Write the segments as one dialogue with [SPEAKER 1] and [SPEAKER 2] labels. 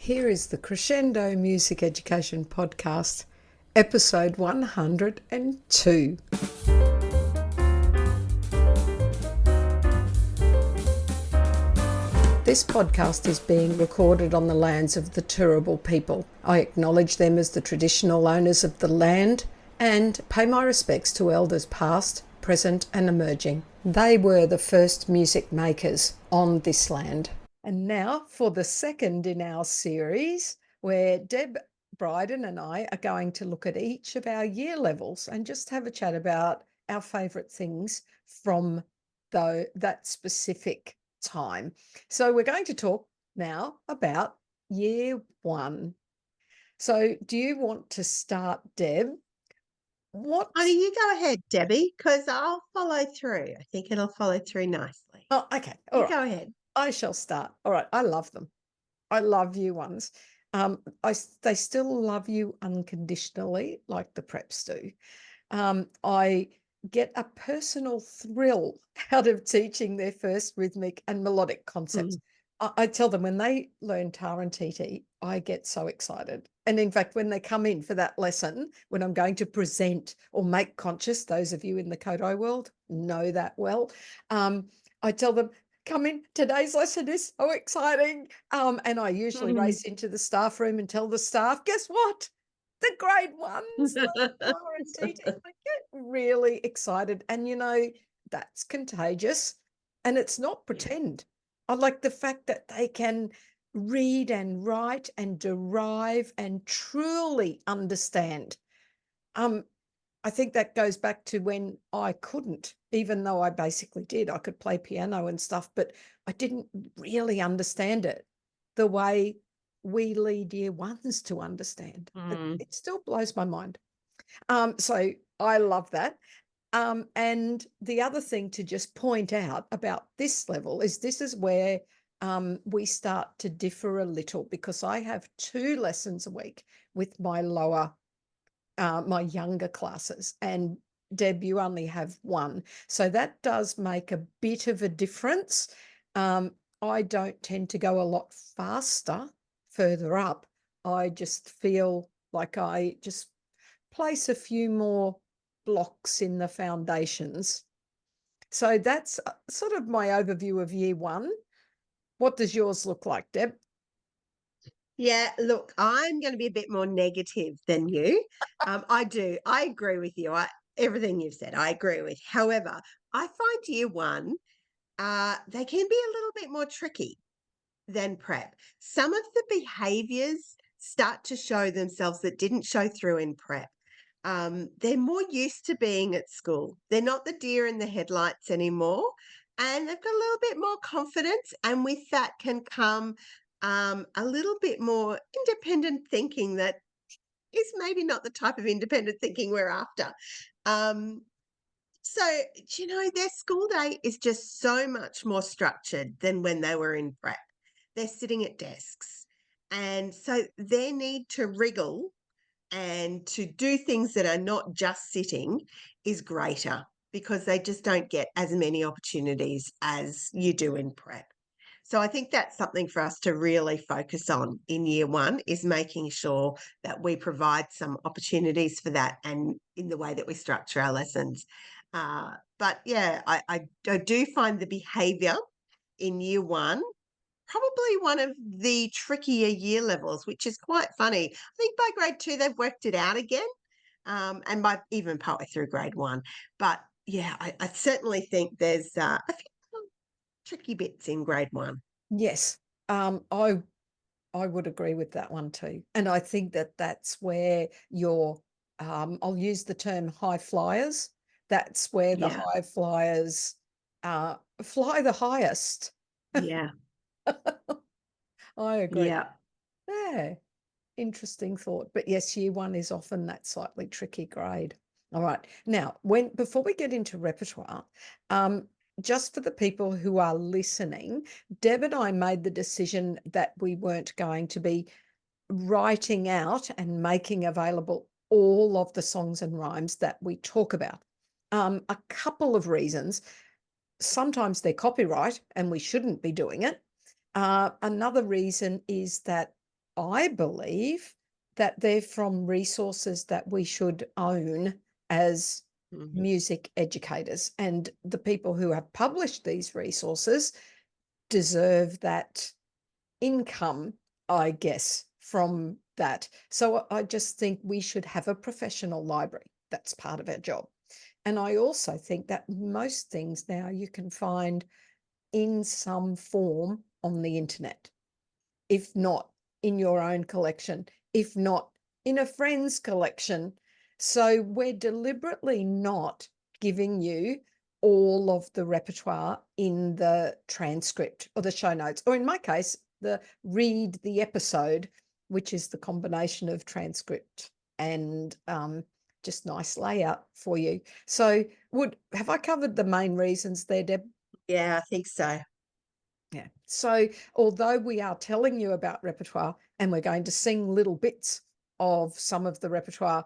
[SPEAKER 1] Here is the Crescendo Music Education Podcast, episode 102. This podcast is being recorded on the lands of the Turrbal people. I acknowledge them as the traditional owners of the land and pay my respects to elders past, present and emerging. They were the first music makers on this land. And now for the second in our series, where Deb Bryden and I are going to look at each of our year levels and just have a chat about our favourite things from that specific time. So we're going to talk now about year one. So do you want to start, Deb?
[SPEAKER 2] Oh, you go ahead, Debbie, because I'll follow through. I think it'll follow through nicely.
[SPEAKER 1] Oh, okay. All right.
[SPEAKER 2] Go ahead.
[SPEAKER 1] I shall start. All right. I love them. I love year ones. They still love you unconditionally, like the preps do. I get a personal thrill out of teaching their first rhythmic and melodic concepts. I tell them when they learn tar and TT, I get so excited. And in fact, when they come in for that lesson, when I'm going to present or make conscious, those of you in the Kodai world know that well, I tell them, come in, today's lesson is so exciting. And I usually race into the staff room and tell the staff, guess what? The grade ones, I get really excited. And, you know, that's contagious and it's not pretend. I like the fact that they can read and write and derive and truly understand. I think that goes back to when I couldn't, even though I basically did. I could play piano and stuff, but I didn't really understand it the way we lead year ones to understand. It still blows my mind. So I love that. And the other thing to just point out about this level is this is where we start to differ a little, because I have 2 lessons a week with my my younger classes, and Deb, you only have 1. So that does make a bit of a difference. I don't tend to go a lot faster further up. I just feel like I just place a few more blocks in the foundations. So that's sort of my overview of year 1. What does yours look like, Deb?
[SPEAKER 2] Yeah, look, I'm going to be a bit more negative than you. I agree with you. Everything you've said, I agree with. However, I find year one, they can be a little bit more tricky than prep. Some of the behaviors start to show themselves that didn't show through in prep. They're more used to being at school. They're not the deer in the headlights anymore. And they've got a little bit more confidence. And with that can come a little bit more independent thinking that is maybe not the type of independent thinking we're after. So, their school day is just so much more structured than when they were in prep. They're sitting at desks. And so their need to wriggle and to do things that are not just sitting is greater because they just don't get as many opportunities as you do in prep. So I think that's something for us to really focus on in year one, is making sure that we provide some opportunities for that and in the way that we structure our lessons. But yeah, I do find the behaviour in year one probably one of the trickier year levels, which is quite funny. I think by grade 2 they've worked it out again, and by even partway through grade 1. But yeah, I certainly think there's a few tricky bits in grade 1.
[SPEAKER 1] Yes, I would agree with that one too. And I think that that's where your, I'll use the term high flyers. That's where the
[SPEAKER 2] Yeah,
[SPEAKER 1] high flyers fly the highest.
[SPEAKER 2] yeah,
[SPEAKER 1] I agree.
[SPEAKER 2] yeah.
[SPEAKER 1] Yeah, interesting thought. But yes, year 1 is often that slightly tricky grade. All right. Now, before we get into repertoire, just for the people who are listening, Deb and I made the decision that we weren't going to be writing out and making available all of the songs and rhymes that we talk about. A couple of reasons. Sometimes they're copyright and we shouldn't be doing it. Another reason is that I believe that they're from resources that we should own as
[SPEAKER 2] Mhm.
[SPEAKER 1] music educators. And the people who have published these resources deserve that income, I guess, from that. So I just think we should have a professional library. That's part of our job. And I also think that most things now you can find in some form on the internet, if not in your own collection, if not in a friend's collection. So we're deliberately not giving you all of the repertoire in the transcript or the show notes, or in my case, the read the episode, which is the combination of transcript and just nice layout for you. So have I covered the main reasons there, Deb?
[SPEAKER 2] Yeah, I think so.
[SPEAKER 1] Yeah. So although we are telling you about repertoire and we're going to sing little bits of some of the repertoire,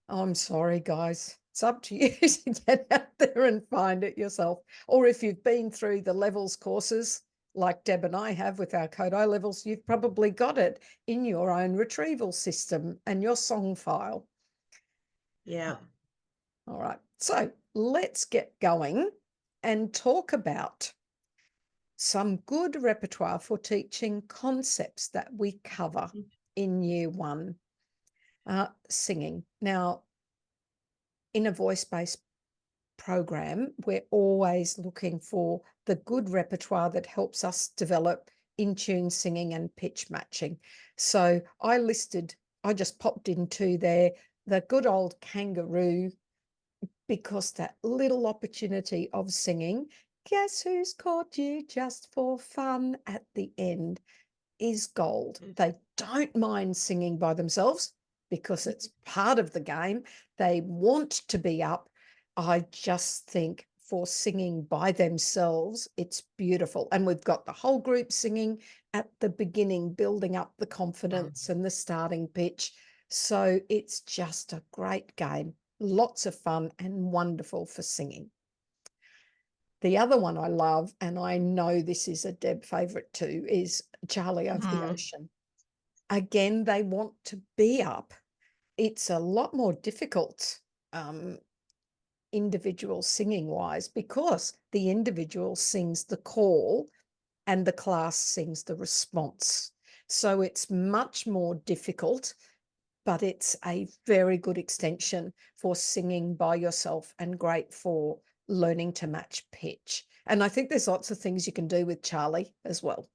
[SPEAKER 1] I'm sorry, guys. It's up to you to get out there and find it yourself. Or if you've been through the levels courses, like Deb and I have with our Kodo levels, you've probably got it in your own retrieval system and your song file.
[SPEAKER 2] Yeah.
[SPEAKER 1] All right. So let's get going and talk about some good repertoire for teaching concepts that we cover in year one. Singing. Now, in a voice-based program, we're always looking for the good repertoire that helps us develop in-tune singing and pitch matching. So I just popped into there the good old kangaroo, because that little opportunity of singing, guess who's caught you just for fun at the end, is gold. They don't mind singing by themselves because it's part of the game. They want to be up. I just think for singing by themselves, it's beautiful. And we've got the whole group singing at the beginning, building up the confidence and the starting pitch. So it's just a great game. Lots of fun and wonderful for singing. The other one I love, and I know this is a Deb favorite too, is Charlie Over the
[SPEAKER 2] Mhm.
[SPEAKER 1] Ocean. Again, they want to be up. It's a lot more difficult, individual singing wise, because the individual sings the call and the class sings the response. So it's much more difficult, but it's a very good extension for singing by yourself and great for learning to match pitch. And I think there's lots of things you can do with Charlie as well.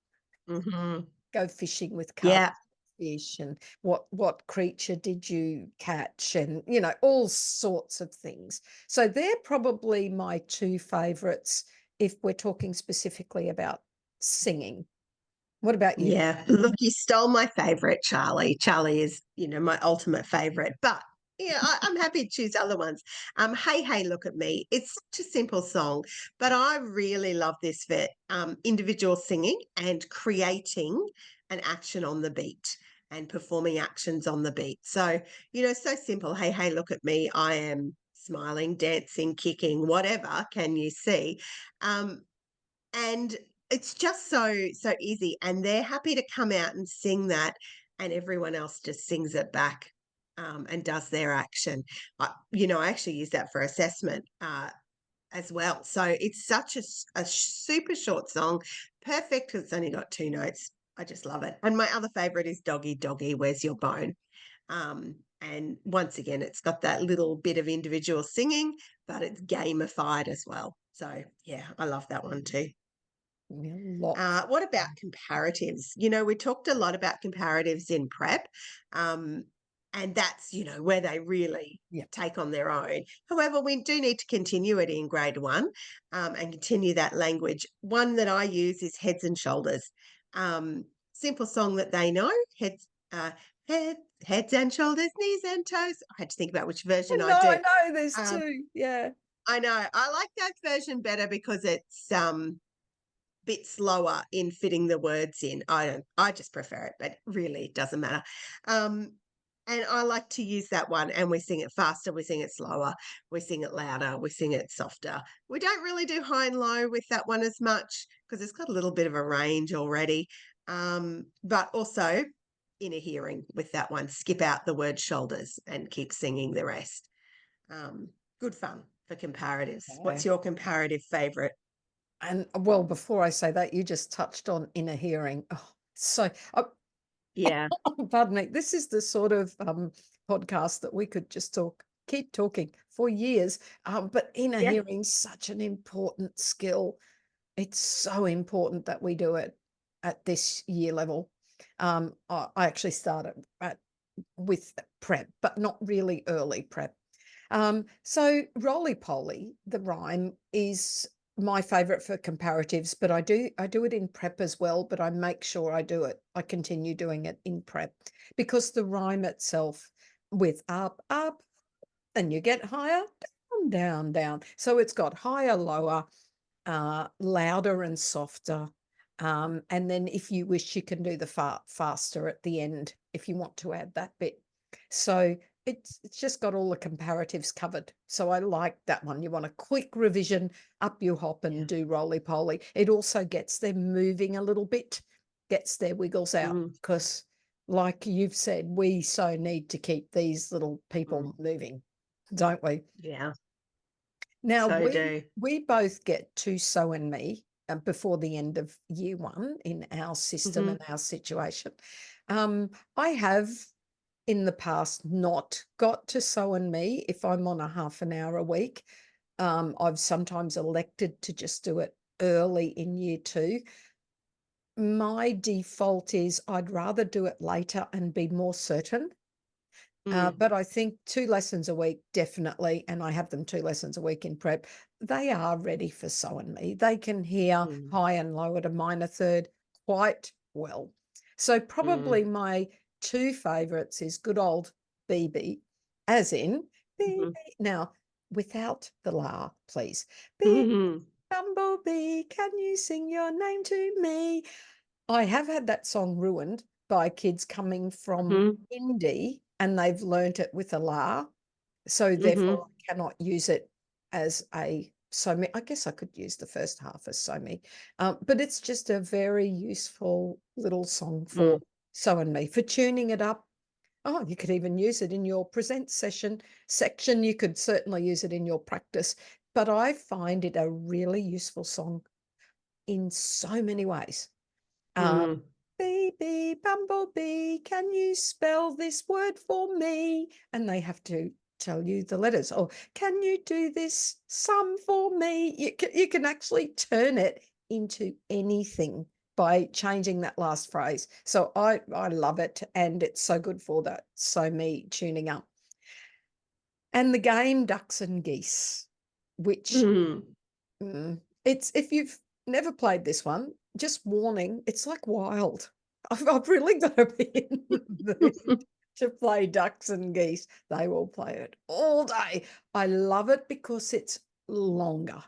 [SPEAKER 2] Mhm.
[SPEAKER 1] Go fishing with
[SPEAKER 2] Yeah.
[SPEAKER 1] fish, and what creature did you catch, and all sorts of things. So they're probably my two favorites if we're talking specifically about singing. What about you?
[SPEAKER 2] Yeah. Look, you stole my favorite, Charlie. Charlie is, my ultimate favorite. But yeah, I'm happy to choose other ones. Hey, hey, look at me. It's such a simple song, but I really love this for individual singing and creating an action on the beat and performing actions on the beat. So, so simple. Hey, hey, look at me. I am smiling, dancing, kicking, whatever. Can you see? Um, and it's just so easy, and they're happy to come out and sing that, and everyone else just sings it back, and does their action. I actually use that for assessment, as well. So it's such a super short song, perfect because it's only got two notes. I just love it. And my other favorite is Doggy Doggy, Where's Your Bone? And once again, it's got that little bit of individual singing, but it's gamified as well. So yeah, I love that one too.
[SPEAKER 1] Yeah, lots.
[SPEAKER 2] What about comparatives? We talked a lot about comparatives in prep, and that's, where they really
[SPEAKER 1] Yeah.
[SPEAKER 2] take on their own. However, we do need to continue it in grade one, and continue that language. One that I use is Heads and Shoulders. Simple song that they know, head, heads and shoulders, knees and toes. I had to think about which version I
[SPEAKER 1] I
[SPEAKER 2] do.
[SPEAKER 1] know there's
[SPEAKER 2] Um,
[SPEAKER 1] two. Yeah.
[SPEAKER 2] I know I like that version better because it's bit slower in fitting the words in. I just prefer it, but really it doesn't matter. Um, and I like to use that one, and we sing it faster, we sing it slower, we sing it louder, we sing it softer. We don't really do high and low with that one as much because it's got a little bit of a range already. But also inner hearing with that one. Skip out the word shoulders and keep singing the rest. Good fun for comparatives. What's your comparative favourite?
[SPEAKER 1] And well, before I say that, you just touched on inner hearing. Oh, so,
[SPEAKER 2] Yeah.
[SPEAKER 1] pardon me. This is the sort of podcast that we could just keep talking for years. But inner
[SPEAKER 2] Yeah.
[SPEAKER 1] hearing's such an important skill. It's so important that we do it at this year level. I actually started with prep, but not really early prep. So roly poly, the rhyme, is my favorite for comparatives, but I do it in prep as well, but I make sure I continue doing it in prep, because the rhyme itself, with up, up, and you get higher, down, down, down. So it's got higher, lower, louder and softer. And then if you wish, you can do the faster at the end if you want to add that bit. So it's just got all the comparatives covered. So I like that one. You want a quick revision, up you hop and do roly poly. It also gets them moving a little bit, gets their wiggles out, because like you've said, we so need to keep these little people moving, don't we?
[SPEAKER 2] Yeah.
[SPEAKER 1] Now
[SPEAKER 2] So do.
[SPEAKER 1] we both get to So and Me before the end of year one in our system and our situation. I have in the past not got to So and Me if I'm on a half an hour a week. I've sometimes elected to just do it early in year two. My default is I'd rather do it later and be more certain. But I think 2 lessons a week, definitely, and I have them 2 lessons a week in prep, they are ready for So and Me. They can hear high and low at a minor third quite well. So probably my 2 favourites is good old BB, as in BB. Now, without the la, please. BB, Bumblebee, can you sing your name to me? I have had that song ruined by kids coming from Indie, and they've learnt it with a la. So therefore I cannot use it as a so me. I guess I could use the first half as so me. But it's just a very useful little song for So and Me, for tuning it up. Oh, you could even use it in your present section. You could certainly use it in your practice. But I find it a really useful song in so many ways. Baby Bumblebee, can you spell this word for me? And they have to tell you the letters. Or can you do this sum for me? You can actually turn it into anything by changing that last phrase. So I love it, and it's so good for that So Me tuning up. And the game Ducks and Geese, which it's, if you've never played this one, just warning, it's like wild. I've really got to be in the mood to play Ducks and Geese. They will play it all day. I love it because it's longer.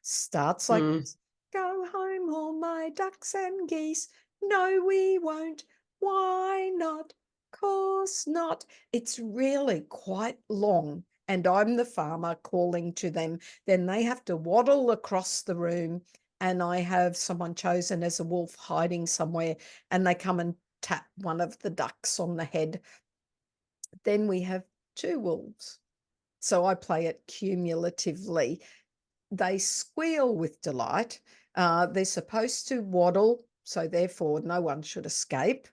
[SPEAKER 1] Starts like this. Go home, all my ducks and geese. No, we won't. Why not? Course not. It's really quite long. And I'm the farmer calling to them. Then they have to waddle across the room, and I have someone chosen as a wolf hiding somewhere, and they come and tap one of the ducks on the head. Then we have 2 wolves. So I play it cumulatively. They squeal with delight. They're supposed to waddle, so therefore no one should escape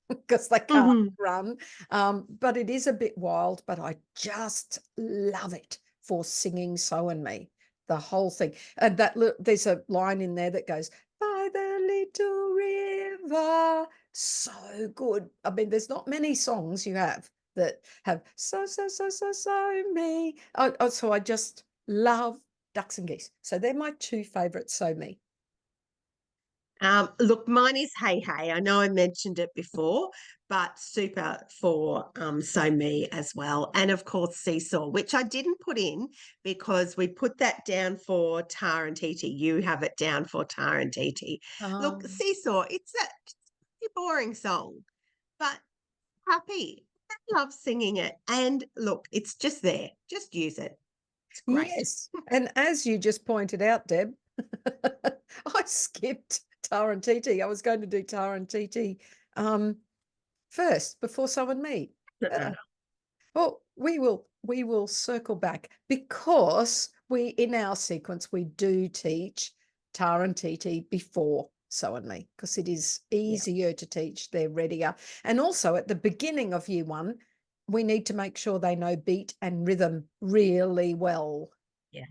[SPEAKER 1] because they can't run. But it is a bit wild, but I just love it for singing So and Me, the whole thing. And there's a line in there that goes, by the little river. So good. I mean, there's not many songs you have that have so me. So I just love Ducks and Geese. So they're my 2 favourites, So Me.
[SPEAKER 2] Look, mine is Hey Hey. I know I mentioned it before, but super for So Me as well. And of course, Seesaw, which I didn't put in because we put that down for Tar and Titi. You have it down for Tar and Titi. Look, Seesaw, it's a boring song, but happy. I love singing it. And look, it's just there. Just use it. It's great.
[SPEAKER 1] Yes. And as you just pointed out, Deb, I skipped Tar and Titi. I was going to do Tar and Titi first before so and me. Uh, well, we will circle back because we in our sequence we do teach Tar and Titi before so and me because it is
[SPEAKER 2] Yeah.
[SPEAKER 1] easier to teach. They're readier, and also at the beginning of year one, we need to make sure they know beat and rhythm really well.
[SPEAKER 2] Yeah.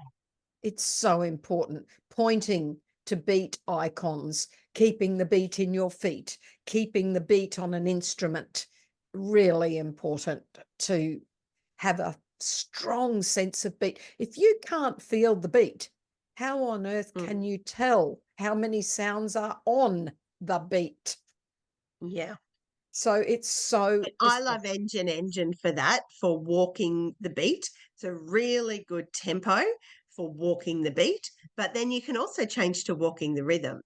[SPEAKER 1] It's so important. Pointing to beat icons, keeping the beat in your feet, keeping the beat on an instrument. Really important to have a strong sense of beat. If you can't feel the beat, how on earth
[SPEAKER 2] Mm.
[SPEAKER 1] can you tell how many sounds are on the beat?
[SPEAKER 2] Yeah.
[SPEAKER 1] So it's so
[SPEAKER 2] But I love Engine for that, for walking the beat. It's a really good tempo for walking the beat. But then you can also change to walking the rhythm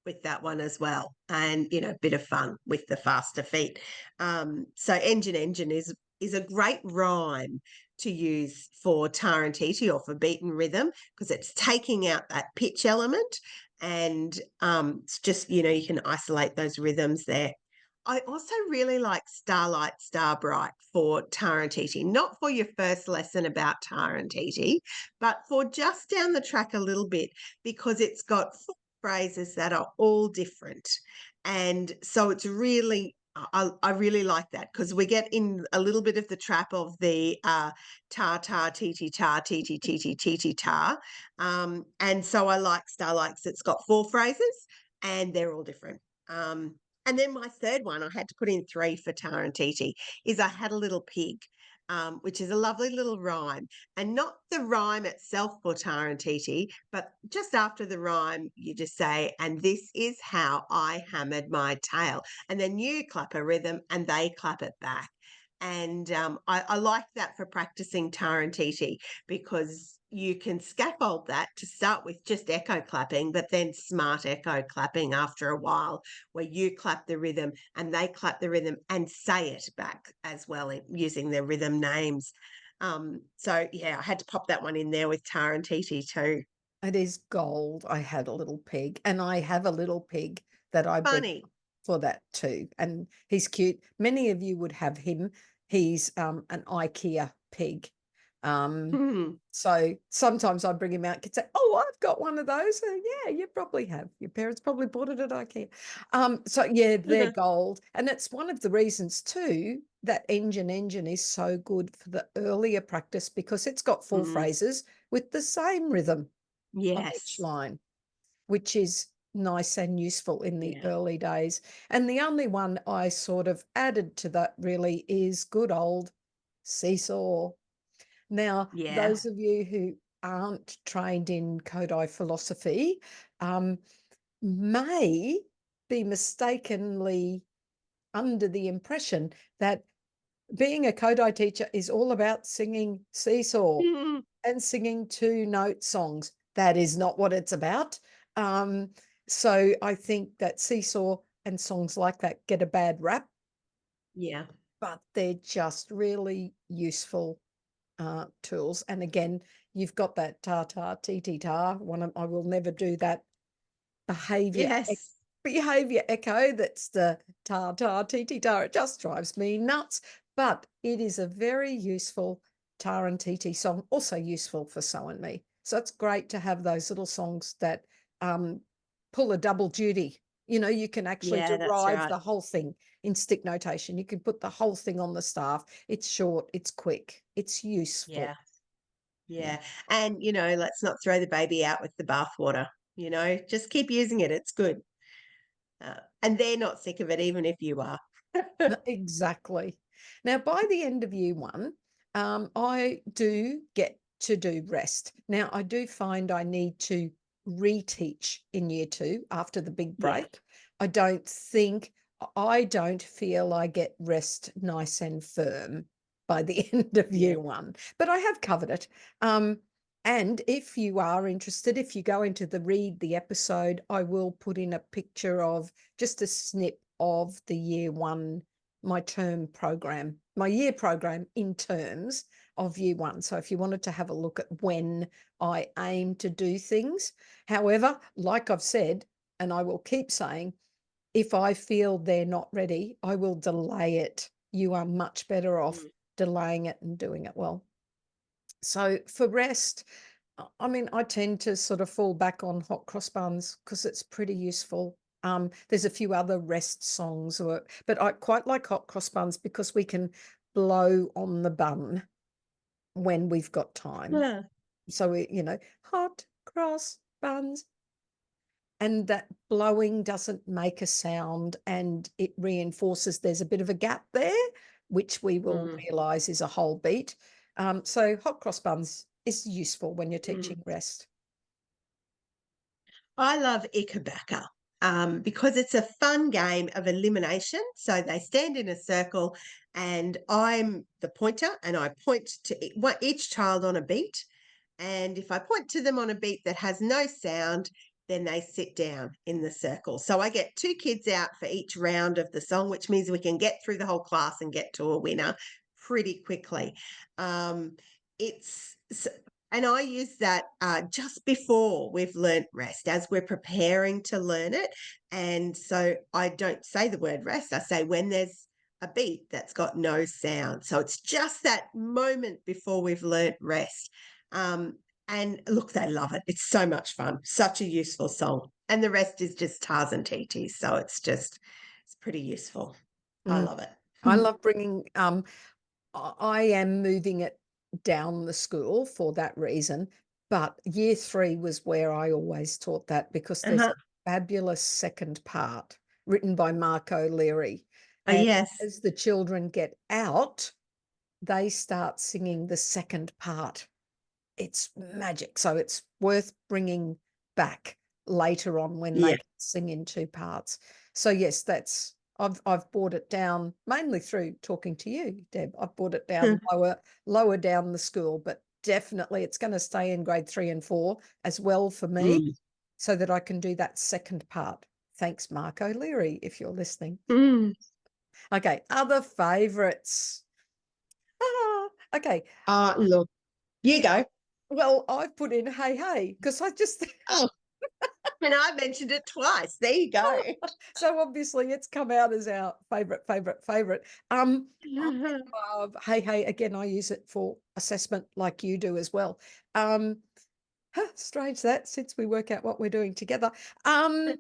[SPEAKER 2] with that one as well. And, a bit of fun with the faster feet. So Engine is a great rhyme to use for Tarantiti or for beat and rhythm because it's taking out that pitch element and it's just, you can isolate those rhythms there. I also really like Starlight Starbright for Tarantiti, not for your first lesson about Tarantiti, but for just down the track a little bit because it's got four phrases that are all different. And so it's really, I really like that because we get in a little bit of the trap of the tar, tar, titi, tar, titi, titi, titi, tar. And so I like Starlight because it's got four phrases and they're all different. And then my third one, I had to put in three for Tara and Titi, is I had a little pig, which is a lovely little rhyme. And not the rhyme itself for Tara and Titi, but just after the rhyme, you just say, and this is how I hammered my tail. And then you clap a rhythm and they clap it back. And I like that for practicing Tara and Titi because you can scaffold that to start with just echo clapping, but then smart echo clapping after a while where you clap the rhythm and they clap the rhythm and say it back as well using their rhythm names. So yeah, I had to pop that one in there with Tar and Titi too.
[SPEAKER 1] It is gold. I had a little pig, and I have a little pig that I bring
[SPEAKER 2] Funny.
[SPEAKER 1] for that too. And he's cute. Many of you would have him. He's an IKEA pig. Um,
[SPEAKER 2] Hmm.
[SPEAKER 1] so sometimes I bring him out and say, "Oh, I've got one of those." Yeah, you probably have. Your parents probably bought it at IKEA. So yeah, they're gold, and it's one of the reasons too that Engine is so good for the earlier practice because it's got four
[SPEAKER 2] Mm.
[SPEAKER 1] phrases with the same rhythm on each
[SPEAKER 2] Yes.
[SPEAKER 1] line, which is nice and useful in the
[SPEAKER 2] Yeah.
[SPEAKER 1] early days. And the only one I sort of added to that really is good old seesaw. Now,
[SPEAKER 2] Yeah.
[SPEAKER 1] those of you who aren't trained in Kodai philosophy may be mistakenly under the impression that being a Kodai teacher is all about singing seesaw
[SPEAKER 2] Mm.
[SPEAKER 1] and singing two-note songs. That is not what it's about. Um, so I think that seesaw and songs like that get a bad rap,
[SPEAKER 2] Yeah.
[SPEAKER 1] but they're just really useful tools. And again, you've got that ta-ta, ti-ti-ta. I will never do that
[SPEAKER 2] Yes.
[SPEAKER 1] behavior echo. That's the ta-ta, ti-ti-ta. It just drives me nuts. But it is a very useful tar and titi song, also useful for so and me. So it's great to have those little songs that pull a double duty. You can actually
[SPEAKER 2] Yeah, that's
[SPEAKER 1] derive
[SPEAKER 2] right.
[SPEAKER 1] the whole thing in stick notation. You can put the whole thing on the staff. It's short, it's quick, it's useful.
[SPEAKER 2] Yeah.
[SPEAKER 1] Yeah.
[SPEAKER 2] Yeah. And, let's not throw the baby out with the bathwater, just keep using it. It's good. And they're not sick of it, even if you are.
[SPEAKER 1] Exactly. Now, by the end of year one, I do get to do rest. Now, I do find I need to reteach in year two after the big
[SPEAKER 2] Yeah.
[SPEAKER 1] break. I don't feel I get rest nice and firm by the end of
[SPEAKER 2] Yeah.
[SPEAKER 1] year one, but I have covered it. And if you are interested, if you go into read the episode, I will put in a picture of just a snip of the year one, my term program, my year program in terms of year one. So if you wanted to have a look at when I aim to do things, however, like I've said, and I will keep saying, if I feel they're not ready, I will delay it. You are much better off
[SPEAKER 2] Mm.
[SPEAKER 1] delaying it and doing it well. So for rest, I mean, I tend to sort of fall back on hot cross buns because it's pretty useful. There's a few other rest songs, but I quite like hot cross buns because we can blow on the bun when we've got time.
[SPEAKER 2] Yeah.
[SPEAKER 1] So hot cross buns, and that blowing doesn't make a sound, and it reinforces there's a bit of a gap there, which we will
[SPEAKER 2] Mm.
[SPEAKER 1] realize is a whole beat. So hot cross buns is useful when you're
[SPEAKER 2] Mm.
[SPEAKER 1] teaching rest.
[SPEAKER 2] I love Ikabaka because it's a fun game of elimination. So they stand in a circle, and I'm the pointer, and I point to each child on a beat. And if I point to them on a beat that has no sound, then they sit down in the circle. So I get 2 kids out for each round of the song, which means we can get through the whole class and get to a winner pretty quickly. It's and I use that just before we've learnt rest, as we're preparing to learn it. And so I don't say the word rest, I say when there's a beat that's got no sound. So it's just that moment before we've learnt rest. Um, and look, they love it. It's so much fun, such a useful song. And the rest is just Tars and TTs. So it's pretty useful. I
[SPEAKER 1] Mm.
[SPEAKER 2] love it.
[SPEAKER 1] I love bringing, I am moving it down the school for that reason, but year 3 was where I always taught that because there's
[SPEAKER 2] Uh-huh.
[SPEAKER 1] a fabulous second part written by Mark O'Leary.
[SPEAKER 2] Oh,
[SPEAKER 1] And
[SPEAKER 2] yes.
[SPEAKER 1] as the children get out, they start singing the second part. It's magic. So it's worth bringing back later on when they
[SPEAKER 2] Yeah.
[SPEAKER 1] can sing in 2 parts. So yes, I've brought it down mainly through talking to you, Deb. I've brought it down lower down the school, but definitely it's going to stay in grade 3 and 4 as well for me,
[SPEAKER 2] Mm.
[SPEAKER 1] so that I can do that second part. Thanks, Mark O'Leary, if you're listening.
[SPEAKER 2] Mm.
[SPEAKER 1] Okay, other favorites. Okay.
[SPEAKER 2] Look, you go.
[SPEAKER 1] Well, I've put in hey hey because I just
[SPEAKER 2] Oh, and I mentioned it twice. There you go.
[SPEAKER 1] so obviously it's come out as our favorite. I love hey hey again. I use it for assessment like you do as well. Strange that, since we work out what we're doing together. Um,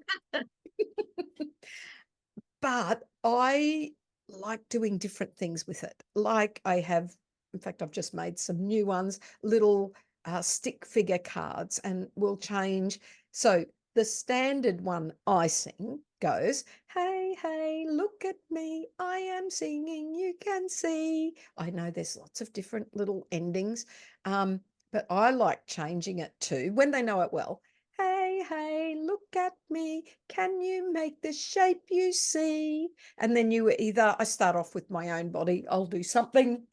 [SPEAKER 1] but I like doing different things with it. Like I have, in fact, I've just made some new ones, little stick figure cards, and we'll change. So the standard one I sing goes, hey, hey, look at me. I am singing, you can see. I know there's lots of different little endings, but I like changing it to, when they know it well, hey, hey, look at me. Can you make the shape you see? And then I start off with my own body, I'll do something,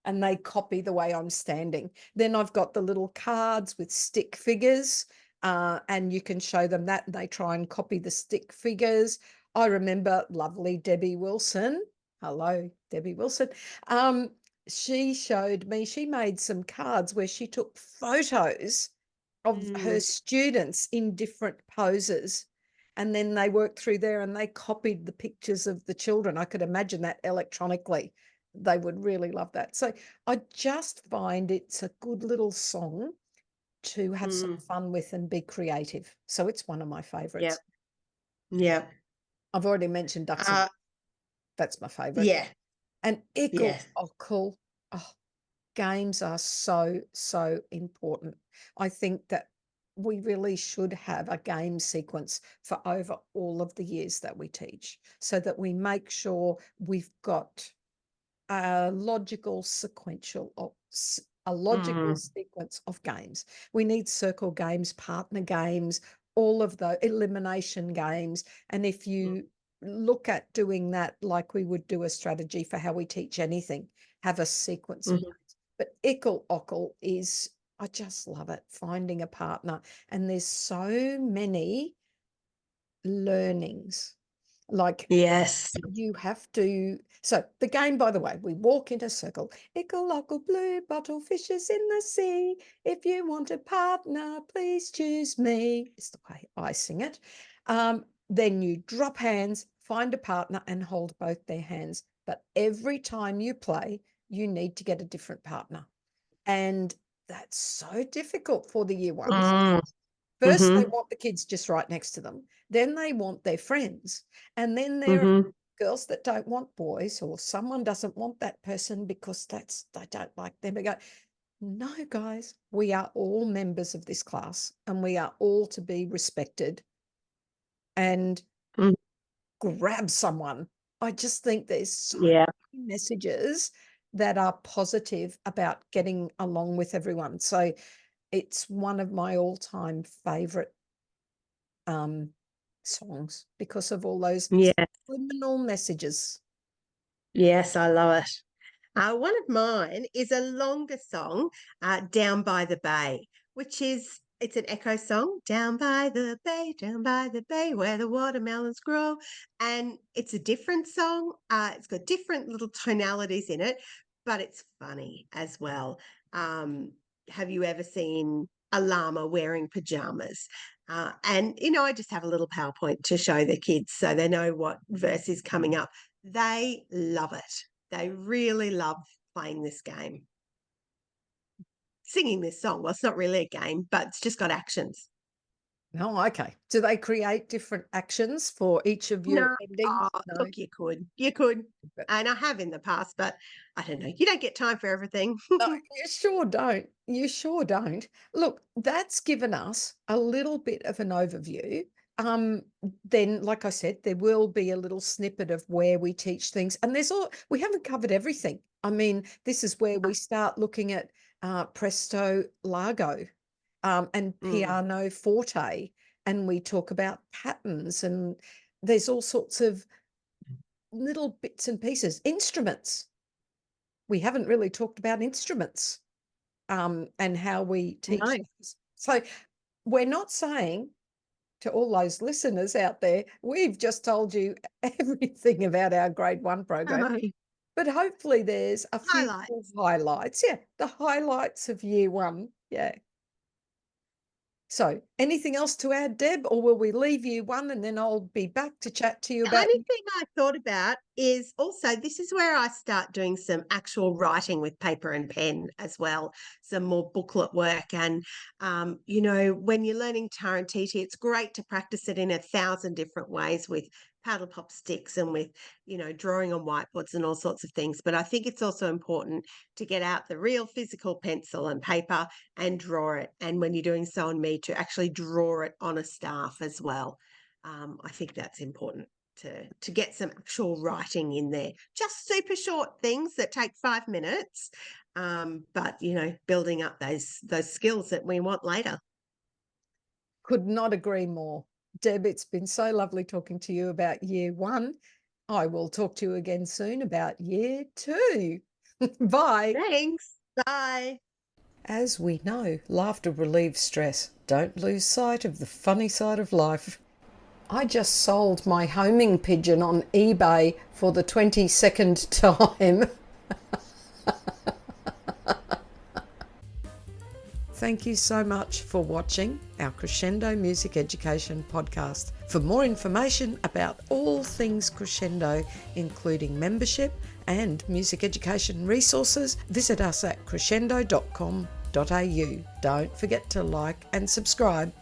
[SPEAKER 1] and they copy the way I'm standing. Then I've got the little cards with stick figures, and you can show them that, and they try and copy the stick figures. I remember lovely Debbie Wilson. Hello, Debbie Wilson. She showed me, she made some cards where she took photos of her
[SPEAKER 2] Mm.
[SPEAKER 1] students in different poses, and then they worked through there and they copied the pictures of the children. I could imagine that electronically. They would really love that. So I just find it's a good little song to have some
[SPEAKER 2] Mm.
[SPEAKER 1] fun with and be creative. So it's one of my
[SPEAKER 2] Yeah.
[SPEAKER 1] favorites.
[SPEAKER 2] Yeah.
[SPEAKER 1] I've already mentioned ducks and
[SPEAKER 2] Uh,
[SPEAKER 1] that's my favorite.
[SPEAKER 2] yeah.
[SPEAKER 1] And ickle
[SPEAKER 2] Yes.
[SPEAKER 1] ockle. Oh, games are so important. I think that we really should have a game sequence for over all of the years that we teach, so that we make sure we've got a logical
[SPEAKER 2] Mm.
[SPEAKER 1] sequence of games. We need circle games, partner games, all of the elimination games. And if you look at doing that like we would do a strategy for how we teach anything, have a sequence of
[SPEAKER 2] Mm.
[SPEAKER 1] games. But ickle ockle is, I just love it, finding a partner. And there's so many learnings. Like
[SPEAKER 2] Yes.
[SPEAKER 1] you have to, so the game, by the way, we walk in a circle, ickle ockle blue bottle fishes in the sea, if you want a partner please choose me, is the way I sing it. Then you drop hands, find a partner and hold both their hands. But every time you play, you need to get a different partner. And that's so difficult for the year ones.
[SPEAKER 2] Mm.
[SPEAKER 1] First, they
[SPEAKER 2] Mhm.
[SPEAKER 1] want the kids just right next to them. Then they want their friends. And then there are
[SPEAKER 2] Mhm.
[SPEAKER 1] girls that don't want boys, or someone doesn't want that person because they don't like them. They go, no, guys, we are all members of this class and we are all to be respected, and
[SPEAKER 2] Mm.
[SPEAKER 1] grab someone. I just think there's so
[SPEAKER 2] Yeah.
[SPEAKER 1] many messages that are positive about getting along with everyone. So it's one of my all-time favorite songs because of all those
[SPEAKER 2] Yeah.
[SPEAKER 1] subliminal messages.
[SPEAKER 2] Yes, I love it. One of mine is a longer song, Down by the Bay, which is it's an echo song, down by the bay where the watermelons grow. And it's a different song. It's got different little tonalities in it, but it's funny as well. Um, have you ever seen a llama wearing pajamas? And, I just have a little PowerPoint to show the kids so they know what verse is coming up. They love it. They really love playing this game. Singing this song. Well, it's not really a game, but it's just got actions.
[SPEAKER 1] Oh, okay. Do they create different actions for each of your
[SPEAKER 2] No,
[SPEAKER 1] endings? No.
[SPEAKER 2] look, you could. You could. And I have in the past, but I don't know. You don't get time for everything.
[SPEAKER 1] No, you sure don't. You sure don't. Look, that's given us a little bit of an overview. Then, like I said, there will be a little snippet of where we teach things, and we haven't covered everything. I mean, this is where we start looking at Presto Largo, and
[SPEAKER 2] Mm,
[SPEAKER 1] Piano Forte, and we talk about patterns, and there's all sorts of little bits and pieces. Instruments. We haven't really talked about instruments, and how we teach
[SPEAKER 2] no.
[SPEAKER 1] those. So we're not saying to all those listeners out there, we've just told you everything about our grade 1 program,
[SPEAKER 2] No.
[SPEAKER 1] but hopefully there's a few cool
[SPEAKER 2] Highlights.
[SPEAKER 1] highlights. Yeah, the highlights of year 1. Yeah. So anything else to add, Deb, or will we leave year 1 and then I'll be back to chat to you
[SPEAKER 2] The
[SPEAKER 1] about.
[SPEAKER 2] only thing I thought about is also this is where I start doing some actual writing with paper and pen as well, some more booklet work. And, when you're learning Tarantiti, it's great to practice it in 1,000 different ways with paddle pop sticks and with, drawing on whiteboards and all sorts of things. But I think it's also important to get out the real physical pencil and paper and draw it. And when you're doing So and Me, to actually draw it on a staff as well. I think that's important to get some actual writing in there. Just super short things that take 5 minutes, but building up those skills that we want later.
[SPEAKER 1] Could not agree more. Deb, it's been so lovely talking to you about year 1. I will talk to you again soon about year 2. Bye.
[SPEAKER 2] Thanks. Bye.
[SPEAKER 1] As we know, laughter relieves stress. Don't lose sight of the funny side of life. I just sold my homing pigeon on eBay for the 22nd time. Thank you so much for watching our Crescendo Music Education podcast. For more information about all things Crescendo, including membership and music education resources, visit us at crescendo.com.au. Don't forget to like and subscribe